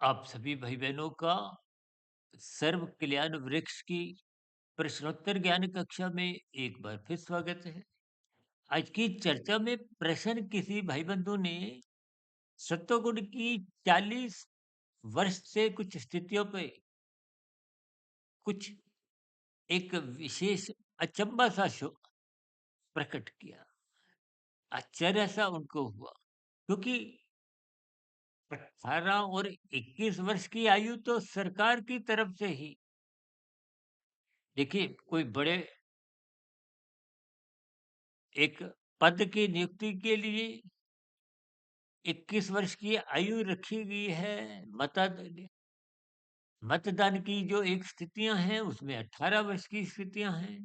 आप सभी भाई बहनों का सर्व कल्याण वृक्ष की प्रश्नोत्तर ज्ञान कक्षा में एक बार फिर स्वागत है। आज की चर्चा में प्रश्न किसी भाई बंधु ने सत्वगुण की 40 वर्ष से कुछ स्थितियों पे कुछ एक विशेष अचंबा सा शो प्रकट किया। आश्चर्य सा उनको हुआ क्योंकि 18 और 21 वर्ष की आयु तो सरकार की तरफ से ही देखिए कोई बड़े एक पद की नियुक्ति के लिए 21 वर्ष की आयु रखी गई है। मतदान की जो एक स्थितियां हैं उसमें 18 वर्ष की स्थितियां हैं,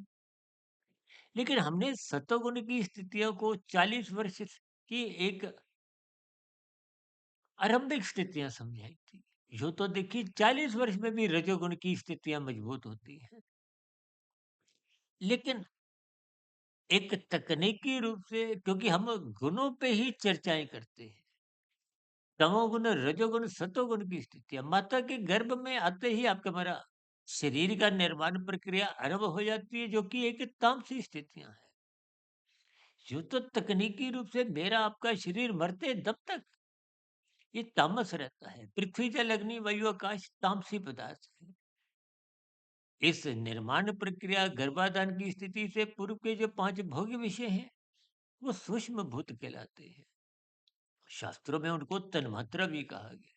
लेकिन हमने सतोगुण की स्थितियों को 40 वर्ष की एक आरंभिक स्थितियां समझाई थी। जो तो देखिए 40 वर्ष में भी रजोगुण की स्थितियां मजबूत होती हैं, लेकिन एक तकनीकी रूप से क्योंकि हम गुणों पे ही चर्चाएं करते हैं, तमोगुण, रजोगुण, सतोगुण की स्थितियाँ माता के गर्भ में आते ही आपका हमारा शरीर का निर्माण प्रक्रिया आरंभ हो जाती है, जो कि एक तामसी स्थितियाँ हैं। यूँ तो तकनीकी रूप से मेरा आपका शरीर मरते दब तक ये तामस रहता है। पृथ्वी, जल, अग्नि, वायु, आकाश तामसी पदार्थ है। इस निर्माण प्रक्रिया गर्भाधान की स्थिति से पूर्व के जो 5 भोग्य विषय हैं, वो सूक्ष्म भूत कहलाते हैं। शास्त्रों में उनको तन्मात्रा भी कहा गया।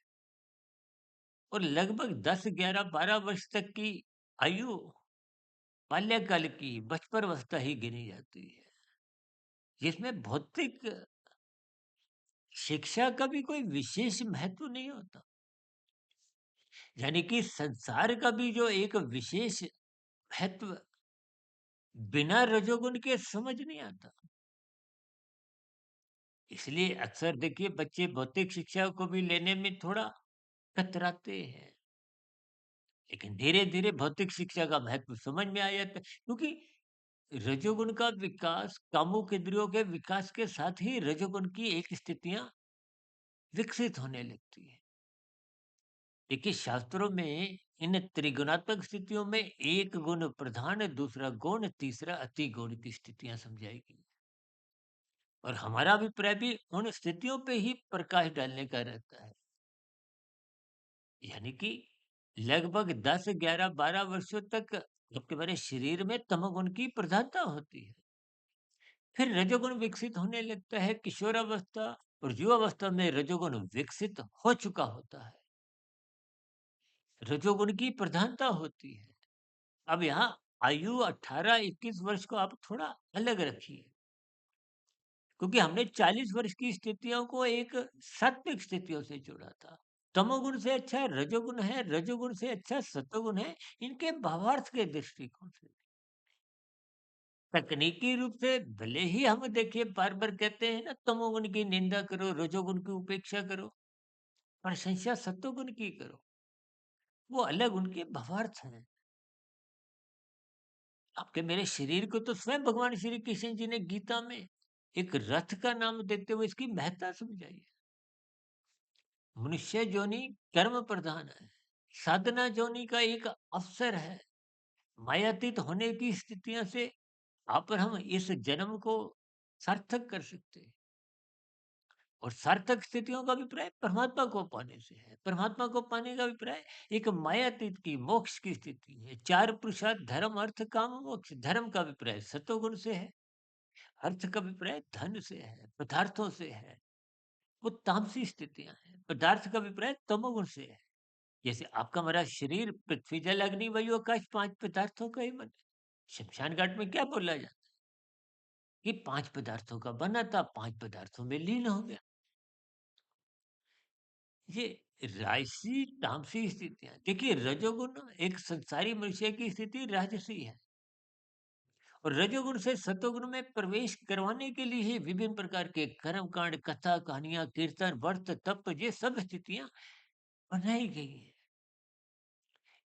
और लगभग 10, 11, 12 वर्ष तक की आयु बाल्यकाल की बचपन अवस्था ही गिनी जाती है, जिसमें भौतिक शिक्षा का भी कोई विशेष महत्व नहीं होता। यानी कि संसार का भी जो एक विशेष महत्व बिना रजोगुण के समझ नहीं आता। इसलिए अक्सर देखिए बच्चे भौतिक शिक्षा को भी लेने में थोड़ा कतराते हैं, लेकिन धीरे धीरे भौतिक शिक्षा का महत्व समझ में आ जाता है, क्योंकि रजोगुण का विकास कामुक इंद्रियों के विकास के साथ ही रजोगुण की एक स्थितियां विकसित होने लगती है। देखिए शास्त्रों में इन त्रिगुणात्मक स्थितियों में एक गुण प्रधान, दूसरा गौण, तीसरा अति गौण की स्थितियां समझाई गई। और हमारा अभिप्राय भी उन स्थितियों पे ही प्रकाश डालने का रहता है। यानी कि लगभग 10, 11, 12 वर्षों तक आपके हमारे शरीर में तमोगुण की प्रधानता होती है। फिर रजोगुण विकसित होने लगता है। किशोरावस्था और युवावस्था में रजोगुण विकसित हो चुका होता है, रजोगुण की प्रधानता होती है। अब यहाँ आयु 18-21 वर्ष को आप थोड़ा अलग रखिए, क्योंकि हमने 40 वर्ष की स्थितियों को एक सात्विक स्थितियों से जोड़ा था। तमोगुण से अच्छा रजोगुण है, रजोगुण से अच्छा सतोगुण है, इनके भावार्थ के दृष्टिकोण से। तकनीकी रूप से भले ही हम देखिए बार-बार कहते हैं ना, तमोगुण की निंदा करो, रजोगुण की उपेक्षा करो, प्रशंसा सत्वगुण की करो। वो अलग उनके भावार्थ हैं। आपके मेरे शरीर को तो स्वयं भगवान श्री कृष्ण जी ने गीता में एक रथ का नाम देते हुए इसकी महत्ता समझाई है। मनुष्य योनि कर्म प्रधान है। साधना योनि का एक अवसर है। मायातीत होने की स्थितियों से आप और हम इस जन्म को सार्थक कर सकते हैं। और सार्थक स्थितियों का अभिप्राय परमात्मा को पाने से है। परमात्मा को पाने का अभिप्राय एक मायातीत की मोक्ष की स्थिति है। चार पुरुषार्थ धर्म, अर्थ, काम, मोक्ष। धर्म का अभिप्राय सत्वगुण से है, अर्थ का अभिप्राय धन से है, पदार्थों से है। वो तामसी स्थितियां हैं। पदार्थ का अभिप्राय तमोगुण से है। जैसे आपका हमारा शरीर पृथ्वी, जल, अग्नि, वायु, आकाश 5 पदार्थों का ही बना है। शमशान घाट में क्या बोला जाता है कि 5 पदार्थों का बना था, 5 पदार्थों में लीन हो गया। ये राजसी तामसी स्थितियां देखिए, रजोगुण एक संसारी मनुष्य की स्थिति राजसी है, और रजोगुण से सतोगुण में प्रवेश करवाने के लिए ही विभिन्न प्रकार के कर्म कांड, कथा, कहानियां, कीर्तन, व्रत, तप, ये सब स्थितियां बनाई गई है।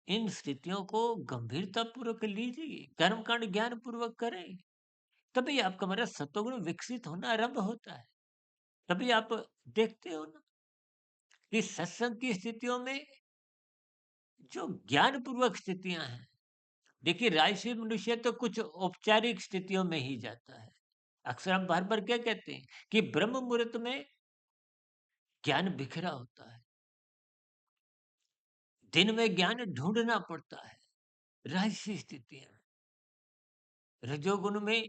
इन स्थितियों को गंभीरता पूर्वक लीजिए, कर्म कांड ज्ञान पूर्वक करें, तभी आपका हमारा सतोगुण विकसित होना आरंभ होता है। तभी आप देखते हो ना कि सत्संग की स्थितियों में जो ज्ञानपूर्वक स्थितियाँ हैं, देखिए राजसी मनुष्य तो कुछ औपचारिक स्थितियों में ही जाता है। अक्सर हम बार-बार क्या कहते हैं कि ब्रह्म मुहूर्त में ज्ञान बिखरा होता है। दिन में ज्ञान ढूँढना पड़ता है, राजसी स्थितियाँ। रजोगुण में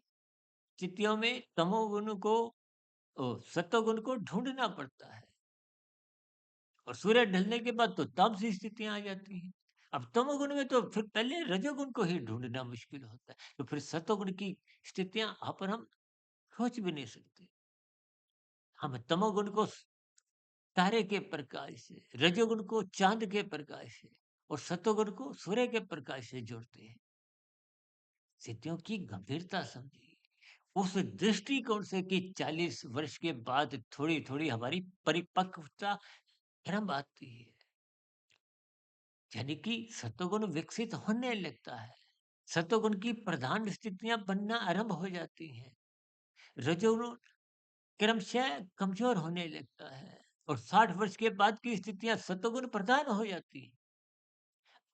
स्थितियों में तमोगुण को सत्वगुण को ढूँढना पड़ता है और सूर्य ढलने के बाद तो तामसी स्थितियाँ आ जाती हैं। अब तमोगुण में तो फिर पहले रजोगुण को ही ढूँढना मुश्किल होता है, तो फिर सत्वगुण की स्थितियाँ यहाँ पर हम सोच भी नहीं सकते। हम तमोगुण को तारे के प्रकाश से, रजोगुण को चाँद के प्रकाश से और सत्वगुण को सूर्य के प्रकाश से जोड़ते हैं। स्थितियों की गंभीरता समझिए। उस दृष्टिकोण से कि 40 वर्ष के बाद थोड़ी-थोड़ी हमारी परिपक्वता क्रम आती है। यानी कि सत्वगुण विकसित होने लगता है। सत्वगुण की प्रधान स्थितियाँ बनना आरंभ हो जाती हैं। रजोगुण क्रमशः कमज़ोर होने लगता है और 60 वर्ष के बाद की स्थितियाँ सत्वगुण प्रधान हो जाती हैं।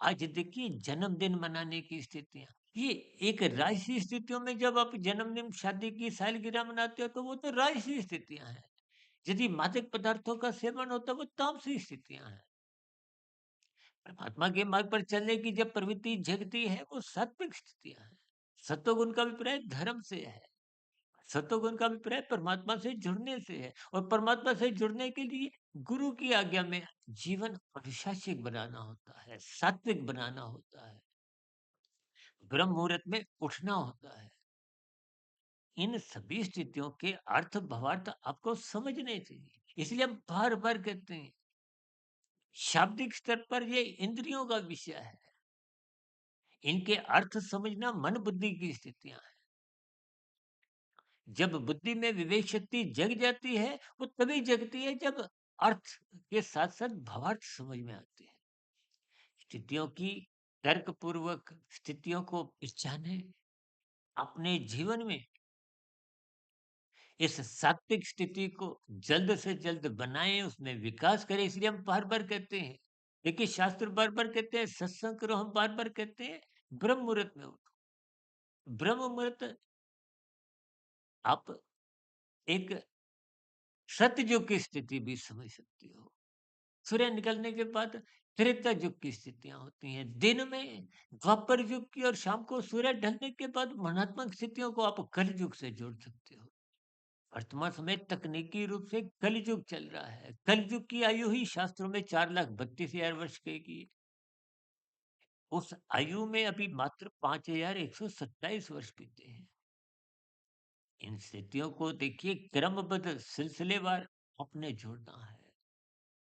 आज देखिए जन्मदिन मनाने की स्थितियाँ, ये एक राजसी स्थितियों में जब आप जन्मदिन, शादी की सालगिरह मनाते हो तो वो तो राजसी स्थितियाँ हैं। यदि मादक पदार्थों का सेवन होता है वो तामसी स्थितियाँ हैं। परमात्मा के मार्ग पर चलने की जब प्रवृत्ति जगती है वो सात्विक स्थितियाँ हैं। सत्वगुण का अभिप्राय धर्म से है। सत्वगुण का अभिप्राय परमात्मा से जुड़ने से है और परमात्मा से जुड़ने के लिए गुरु की आज्ञा में जीवन अनुशासित बनाना होता है, सात्विक बनाना होता है, ब्रह्म मुहूर्त में उठना होता है। इन सभी स्थितियों के अर्थ भावार्थ आपको समझने चाहिए। इसलिए हम बार-बार कहते हैं, शाब्दिक स्तर पर ये इंद्रियों का विषय है। इनके अर्थ समझना मन बुद्धि की स्थितियाँ हैं। जब बुद्धि में विवेक शक्ति जग जाती है, वो तभी जगती है जब अर्थ के साथ-साथ भावार्थ समझ में आते हैं। स्थितियों की तर्कपूर्वक स्थितियों को पहचानें, अपने जीवन में इस सात्विक स्थिति को जल्द से जल्द बनाएँ, उसमें विकास करें। इसलिए हम बार-बार कहते हैं, देखिए शास्त्र बार-बार कहते हैं सत्संग करो, हम बार-बार कहते हैं ब्रह्म मुहूर्त में उठो। ब्रह्म मुहूर्त आप एक सतयुग की स्थिति भी समझ सकते हो। सूर्य निकलने के बाद त्रेता युग की स्थितियाँ होती हैं। दिन में द्वापर युग की और शाम को सूर्य ढलने के बाद वर्णात्मक स्थितियों को आप कल युग से जोड़ सकते हो। वर्तमान समय तकनीकी रूप से कलयुग चल रहा है। कलयुग की आयु ही शास्त्रों में 4,32,000 वर्ष कही है। उस आयु में अभी मात्र 5,127 वर्ष बीते हैं। इन स्थितियों को देखिए क्रमबद्ध सिलसिलेवार आपने जोड़ना है।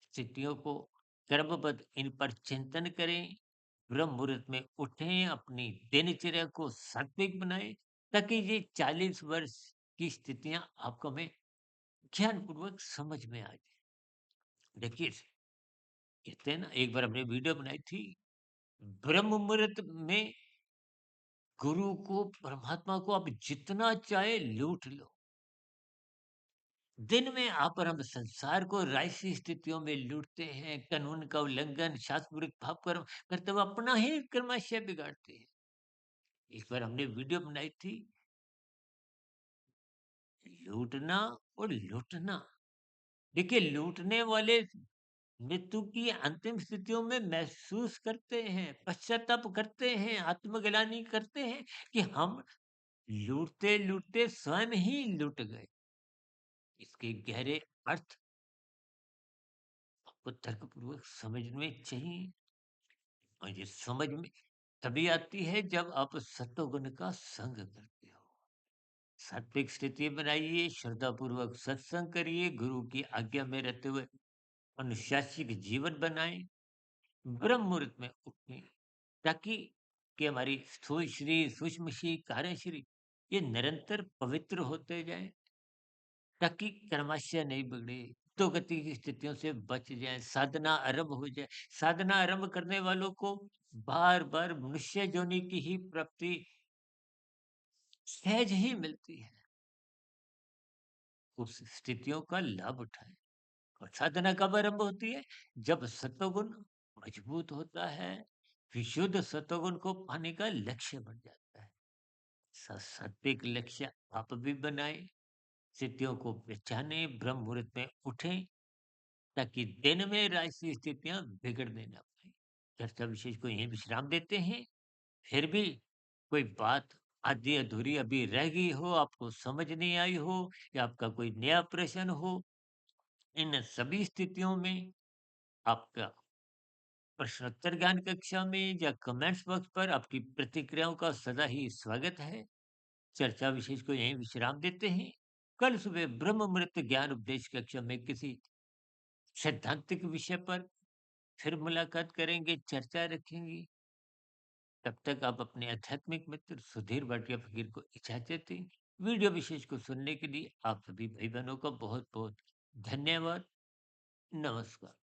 स्थितियों को क्रमबद्ध इन पर चिंतन करें, ब्रह्म मुहूर्त में उठें, अपनी दिनचर्या को सात्विक बनाएं, ताकि ये 40 वर्ष की स्थितियां आपको में ज्ञानपूर्वक समझ में आ जाए। देखिए, कहते हैं ना, एक बार हमने वीडियो बनाई थी, ब्रह्म मुहूर्त में गुरु को, परमात्मा को आप जितना चाहे लूट लो। दिन में आप और हम संसार को राजसी स्थितियों में लूटते हैं, कानून का उल्लंघन, शास्त्र विरुद्ध भाव कर्म करते हुए अपना ही कर्माशय बिगाड़ते हैं। इस बार हमने वीडियो बनाई थी, लूटना और लूटना। देखिए, लूटने वाले मृत्यु की अंतिम स्थितियों में महसूस करते हैं, पश्चाताप करते हैं, आत्मग्लानि करते हैं कि हम लूटते-लूटते स्वयं ही लुट गए। इसके गहरे अर्थ आपको तर्कपूर्वक समझ में चाहिए और ये समझ में तभी आती है जब आप सत्वगुण का संग करते हो। सात्विक स्थिति बनाइए, श्रद्धापूर्वक सत्संग करिए, गुरु की आज्ञा में रहते हुए अनुशासित जीवन बनाएं, ब्रह्म मुहूर्त में उठें, ताकि हमारी स्थूल शरीर, सूक्ष्म शरीर, कारण शरीर ये निरंतर पवित्र होते जाएं, ताकि कर्माशय नहीं बिगड़े, तो गति की स्थितियों से बच जाएं, साधना आरंभ हो जाए। साधना आरंभ करने वालों को बार बार मनुष्य जोनि की ही प्राप्ति सहज ही मिलती है। उस स्थितियों का लाभ उठाएं। और साधना कब आरंभ होती है? जब सत्वगुण मजबूत होता है, विशुद्ध सत्वगुण को पाने का लक्ष्य बन जाता है। सात्विक लक्ष्य आप भी बनाएँ, स्थितियों को पहचानें, ब्रह्म मुहूर्त में उठें, ताकि दिन में राजसी स्थितियाँ बिगड़ने ना पाएँ। चर्चा विशेष को यहीं विश्राम देते हैं। फिर भी कोई बात आधी अधूरी अभी रह गई हो, आपको समझ नहीं आई हो या आपका कोई नया प्रश्न हो, इन सभी स्थितियों में आपका प्रश्नोत्तर ज्ञान कक्षा में या कमेंट्स बॉक्स पर आपकी प्रतिक्रियाओं का सदा ही स्वागत है। चर्चा विशेष को यहीं विश्राम देते हैं। कल सुबह ब्रह्म मुहूर्त ज्ञान उपदेश कक्षा में किसी सैद्धांतिक विषय पर फिर मुलाकात करेंगे, चर्चा रखेंगे। तब तक आप अपने आध्यात्मिक मित्र सुधीर भाटिया फकीर को इजाजत दें। वीडियो विशेष को सुनने के लिए आप सभी भाई बहनों का बहुत बहुत धन्यवाद। नमस्कार।